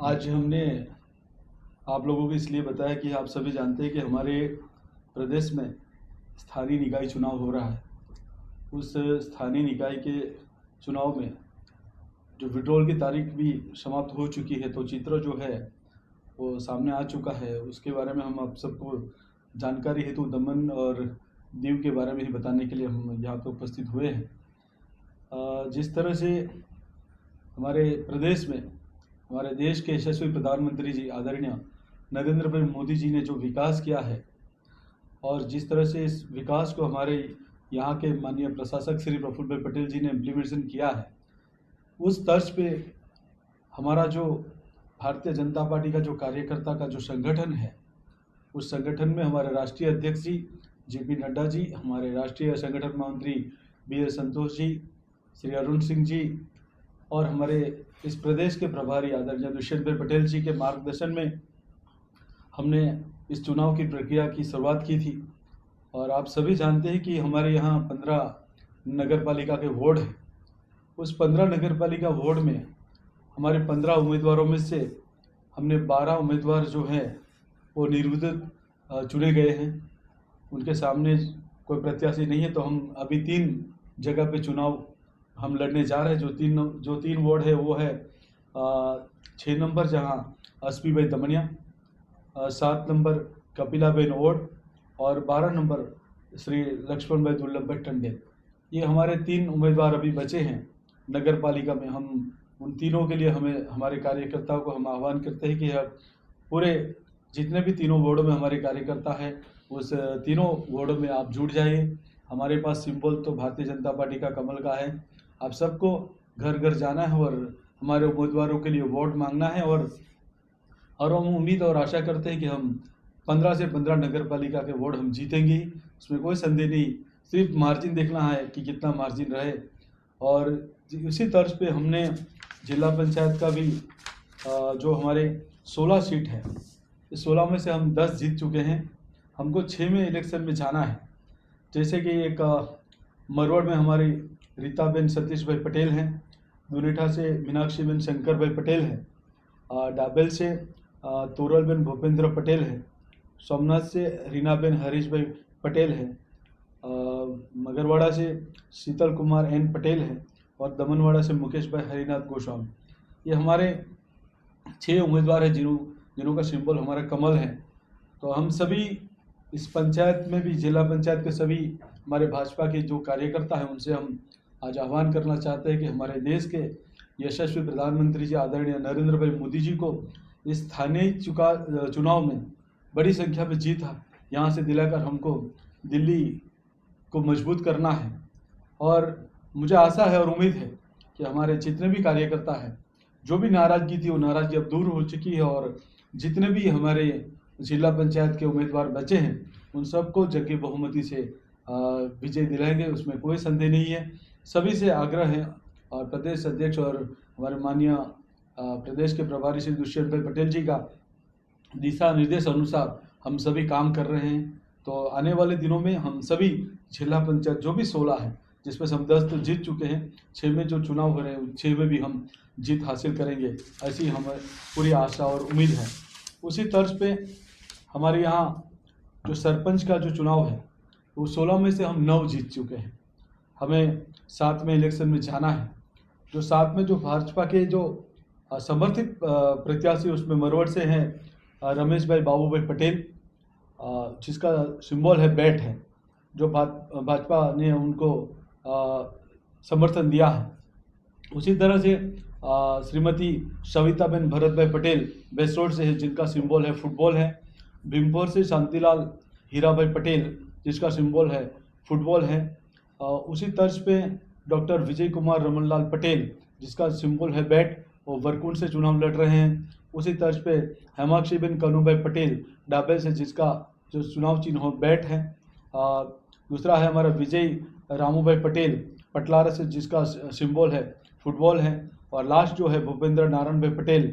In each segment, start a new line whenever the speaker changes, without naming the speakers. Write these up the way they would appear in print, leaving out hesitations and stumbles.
आज हमने आप लोगों को इसलिए बताया कि आप सभी जानते हैं कि हमारे प्रदेश में स्थानीय निकाय चुनाव हो रहा है। उस स्थानीय निकाय के चुनाव में जो विड्रॉल की तारीख भी समाप्त हो चुकी है, तो चित्र जो है वो सामने आ चुका है। उसके बारे में हम आप सबको जानकारी हेतु दमन और दीव के बारे में ही बताने के लिए हम यहाँ पर उपस्थित हुए हैं। जिस तरह से हमारे प्रदेश में हमारे देश के यशस्वी प्रधानमंत्री जी आदरणीय नरेंद्र भाई मोदी जी ने जो विकास किया है, और जिस तरह से इस विकास को हमारे यहाँ के माननीय प्रशासक श्री प्रफुल्ल भाई पटेल जी ने इम्प्लीमेंटेशन किया है, उस तर्ज पे हमारा जो भारतीय जनता पार्टी का जो कार्यकर्ता का जो संगठन है, उस संगठन में हमारे राष्ट्रीय अध्यक्ष जी जेपी नड्डा जी, हमारे राष्ट्रीय संगठन मंत्री बी एस संतोष जी, श्री अरुण सिंह जी, और हमारे इस प्रदेश के प्रभारी आदरणीय दुष्यंत भाई पटेल जी के मार्गदर्शन में हमने इस चुनाव की प्रक्रिया की शुरुआत की थी। और आप सभी जानते हैं कि हमारे यहाँ 15 नगर पालिका के वार्ड हैं। उस 15 नगर पालिका वार्ड में हमारे 15 उम्मीदवारों में से हमने 12 उम्मीदवार जो हैं वो निर्विरोध चुने गए हैं। उनके सामने कोई प्रत्याशी नहीं है, तो हम अभी 3 जगह पे चुनाव हम लड़ने जा रहे हैं। जो तीन वार्ड है वो है 6 नंबर जहाँ एसपी भाई दमनिया, 7 नंबर कपिलाबेन वार्ड और 12 नंबर श्री लक्ष्मण भाई दुर्लभ भाई टंडेल। ये हमारे 3 उम्मीदवार अभी बचे हैं नगर पालिका में। हम उन तीनों के लिए हमारे कार्यकर्ताओं को हम आह्वान करते हैं कि अब पूरे जितने भी तीनों वार्डों में हमारे कार्यकर्ता हैं, उस तीनों वार्डों में आप जुट जाइए। हमारे पास सिंबल तो भारतीय जनता पार्टी का कमल का है। आप सबको घर घर जाना है और हमारे उम्मीदवारों के लिए वोट मांगना है। और हम उम्मीद और आशा करते हैं कि हम 15 से 15 नगर पालिका के वोट हम जीतेंगे, उसमें कोई संदेह नहीं। सिर्फ मार्जिन देखना है कि कितना मार्जिन रहे। और उसी तर्ज पे हमने जिला पंचायत का भी जो हमारे 16 सीट है, इस 16 में से हम 10 जीत चुके हैं। हमको 6 में इलेक्शन में जाना है। जैसे कि एक मरवड़ में हमारी रीताबेन सतीश भाई पटेल हैं, दुनेठा से मीनाक्षी बेन शंकर भाई पटेल हैं, डाबेल से तोरल बेन भूपेंद्र पटेल है, सोमनाथ से रीनाबेन हरीश भाई पटेल है, मगरवाड़ा से शीतल कुमार एन पटेल है, और दमनवाड़ा से मुकेश भाई हरिनाथ गोस्वामी। ये हमारे 6 उम्मीदवार हैं जिन्हों का सिंबल हमारा कमल है। तो हम सभी इस पंचायत में भी, जिला पंचायत के सभी हमारे भाजपा के जो कार्यकर्ता हैं, उनसे हम आज आह्वान करना चाहते हैं कि हमारे देश के यशस्वी प्रधानमंत्री जी आदरणीय नरेंद्र भाई मोदी जी को इस स्थानीय चुनाव में बड़ी संख्या में जीत यहाँ से दिलाकर हमको दिल्ली को मजबूत करना है। और मुझे आशा है और उम्मीद है कि हमारे जितने भी कार्यकर्ता हैं, जो भी नाराज़गी थी वो नाराज़गी अब दूर हो चुकी है। और जितने भी हमारे जिला पंचायत के उम्मीदवार बचे हैं, उन सबको जंगी बहुमति से विजय दिलाएंगे, उसमें कोई संदेह नहीं है। सभी से आग्रह है, और प्रदेश अध्यक्ष और हमारे माननीय प्रदेश के प्रभारी श्री दुष्यंत भाई पटेल जी का दिशा निर्देश अनुसार हम सभी काम कर रहे हैं। तो आने वाले दिनों में हम सभी जिला पंचायत जो भी 16 है, जिसमें से हम 10 तो जीत चुके हैं, 6 में जो चुनाव हो रहे हैं 6 में भी हम जीत हासिल करेंगे, ऐसी हमें पूरी आशा और उम्मीद है। उसी तर्ज पे हमारे यहाँ जो सरपंच का जो चुनाव है, वो 16 में से हम 9 जीत चुके हैं। हमें 7 में इलेक्शन में जाना है। जो 7 में जो भाजपा के जो समर्थित प्रत्याशी, उसमें मरवड़ से हैं रमेश भाई बाबू भाई पटेल, जिसका सिंबल है बैट है, जो भाजपा ने उनको समर्थन दिया है। उसी तरह से श्रीमती सविताबेन भरत भाई पटेल बेसरोड से है, जिनका सिंबल है फुटबॉल है। भीमपुर से शांतिलाल हीरा भाई पटेल, जिसका सिंबल है फुटबॉल है। उसी तर्ज पे डॉक्टर विजय कुमार रमनलाल पटेल, जिसका सिंबल है बैट, वो वरकुंड से चुनाव लड़ रहे हैं। उसी तर्ज पे हेमाक्षीबेन कन्हूभाई पटेल डाबेल से, जिसका जो चुनाव चिन्ह बैट है। दूसरा है हमारा विजय रामूभाई पटेल पटलारा से, जिसका सिंबल है फुटबॉल है। और लास्ट जो है भूपेंद्र नारायण भाई पटेल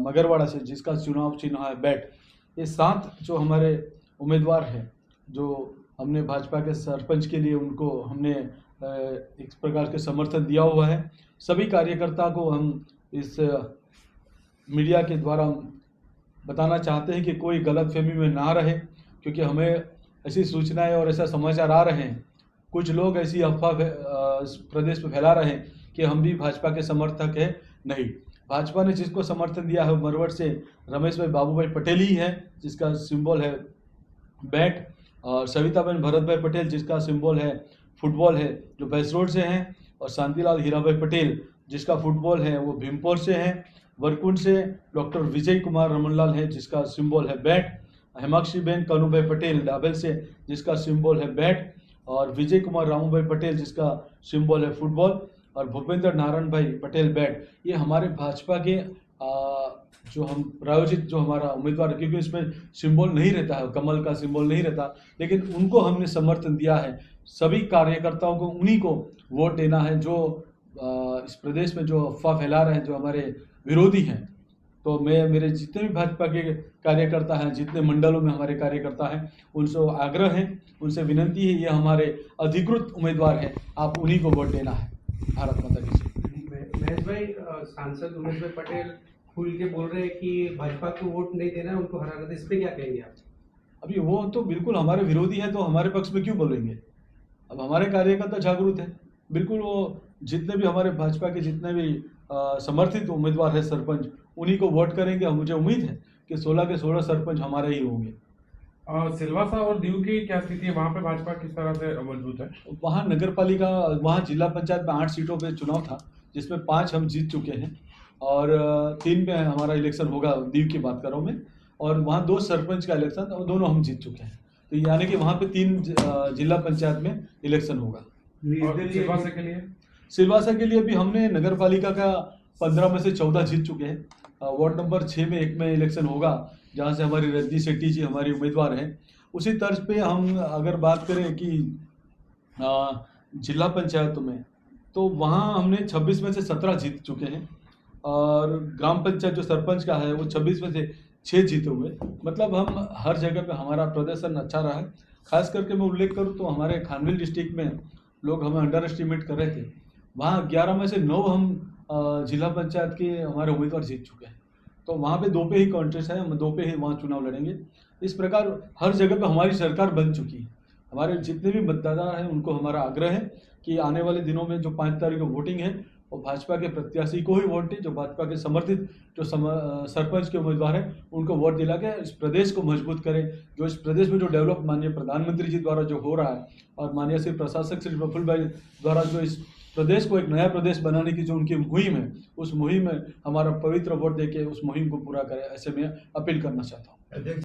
मगरवाड़ा से, जिसका चुनाव चिन्ह है बैट। ये 7 जो हमारे उम्मीदवार हैं, जो हमने भाजपा के सरपंच के लिए उनको हमने एक प्रकार के समर्थन दिया हुआ है। सभी कार्यकर्ता को हम इस मीडिया के द्वारा हम बताना चाहते हैं कि कोई गलतफहमी में ना रहे, क्योंकि हमें ऐसी सूचनाएं और ऐसा समाचार आ रहे हैं, कुछ लोग ऐसी अफवाह प्रदेश में फैला रहे हैं कि हम भी भाजपा के समर्थक हैं। नहीं, भाजपा ने जिसको समर्थन दिया है मरवट से रमेश भाई बाबू भाई पटेल ही है, जिसका सिंबल है बैट, और सविताबेन भरत भाई पटेल जिसका सिंबल है फुटबॉल है, जो बेस रोड से हैं, और शांतिलाल हीराभाई पटेल जिसका फुटबॉल है वो भीमपुर से है। वरकुंड से डॉक्टर विजय कुमार रमनलाल है जिसका सिंबल है bat. हेमाक्षी Ben Kanubhai Patel double से जिसका सिंबल है बैट, और विजय कुमार रामूभाई पटेल जिसका सिंबल है फुटबॉल, और भूपेंद्र नारायण भाई पटेल बैट। ये हमारे भाजपा के जो हम प्रायोजित जो हमारा उम्मीदवार है, क्योंकि इसमें सिंबल नहीं रहता है, कमल का सिंबल नहीं रहता, लेकिन उनको हमने समर्थन दिया है। सभी कार्यकर्ताओं को उन्हीं को वोट देना है जो इस प्रदेश में जो अफवाह फैला रहे हैं, जो हमारे विरोधी हैं। तो मैं मेरे जितने भी भाजपा के कार्यकर्ता हैं, जितने मंडलों में हमारे कार्यकर्ता हैं, उनसे आग्रह है, उनसे विनती है, ये हमारे अधिकृत उम्मीदवार हैं, आप उन्हीं को वोट देना है। भारत माता की जय।
महेश भाई, सांसद उमेश भाई पटेल खुल के बोल रहे हैं कि भाजपा को वोट नहीं देना है, उनको हराना है, इस पे क्या कहेंगे आप?
अभी वो तो बिल्कुल हमारे विरोधी हैं, तो हमारे पक्ष में क्यों बोलेंगे? अब हमारे कार्यकर्ता जागरूक है, बिल्कुल वो जितने भी हमारे भाजपा के जितने भी समर्थित उम्मीदवार है सरपंच, उन्हीं को वोट करेंगे। मुझे उम्मीद है कि 16 के 16 सरपंच हमारे ही होंगे।
सिलवासा और दीव की क्या स्थिति है, वहाँ पे भाजपा किस तरह से मजबूत है?
वहाँ नगर पालिका, वहाँ जिला पंचायत में 8 सीटों पे चुनाव था, जिसमें 5 हम जीत चुके हैं, और 3 में हमारा इलेक्शन होगा, दीव की बात कर रहा हूँ मैं, और वहाँ 2 सरपंच का इलेक्शन, और दोनों हम जीत चुके हैं। तो यानी कि वहाँ पे 3 जिला पंचायत में इलेक्शन होगा।
सिलवासा के लिए?
सिलवासा के लिए भी हमने नगर पालिका का 15 में से 14 जीत चुके हैं। वार्ड नंबर 6 में 1 में इलेक्शन होगा, जहाँ से हमारी रजनी शेट्टी जी हमारी उम्मीदवार हैं। उसी तर्ज पे हम अगर बात करें कि जिला पंचायत में, तो वहाँ हमने 26 में से 17 जीत चुके हैं, और ग्राम पंचायत जो सरपंच का है वो 26 में से 6 जीते हुए। मतलब हम हर जगह पे हमारा प्रदर्शन अच्छा रहा है। खास करके मैं उल्लेख करूँ तो हमारे खानविल डिस्ट्रिक्ट में लोग हमें अंडर एस्टिमेट कर रहे थे, वहाँ 11 में से 9 हम जिला पंचायत के हमारे उम्मीदवार जीत चुके हैं। तो वहाँ पे 2 पे ही कॉन्टेस्ट है, हम 2 पे ही वहाँ चुनाव लड़ेंगे। इस प्रकार हर जगह पे हमारी सरकार बन चुकी है। हमारे जितने भी मतदाता हैं उनको हमारा आग्रह है कि आने वाले दिनों में जो 5 तारीख को वोटिंग है, वो भाजपा के प्रत्याशी को ही वोट दें, जो भाजपा के समर्थित जो सरपंच के उम्मीदवार हैं उनको वोट दिला के इस प्रदेश को मजबूत करें। जो इस प्रदेश में जो डेवलप माननीय प्रधानमंत्री जी द्वारा जो हो रहा है, और माननीय श्री प्रशासक श्री प्रफुल्ल भाई द्वारा जो इस प्रदेश को एक नया प्रदेश बनाने की जो उनकी मुहिम है, उस मुहिम में हमारा पवित्र वोट देके उस मुहिम को पूरा करें, ऐसे मैं अपील करना चाहता हूँ।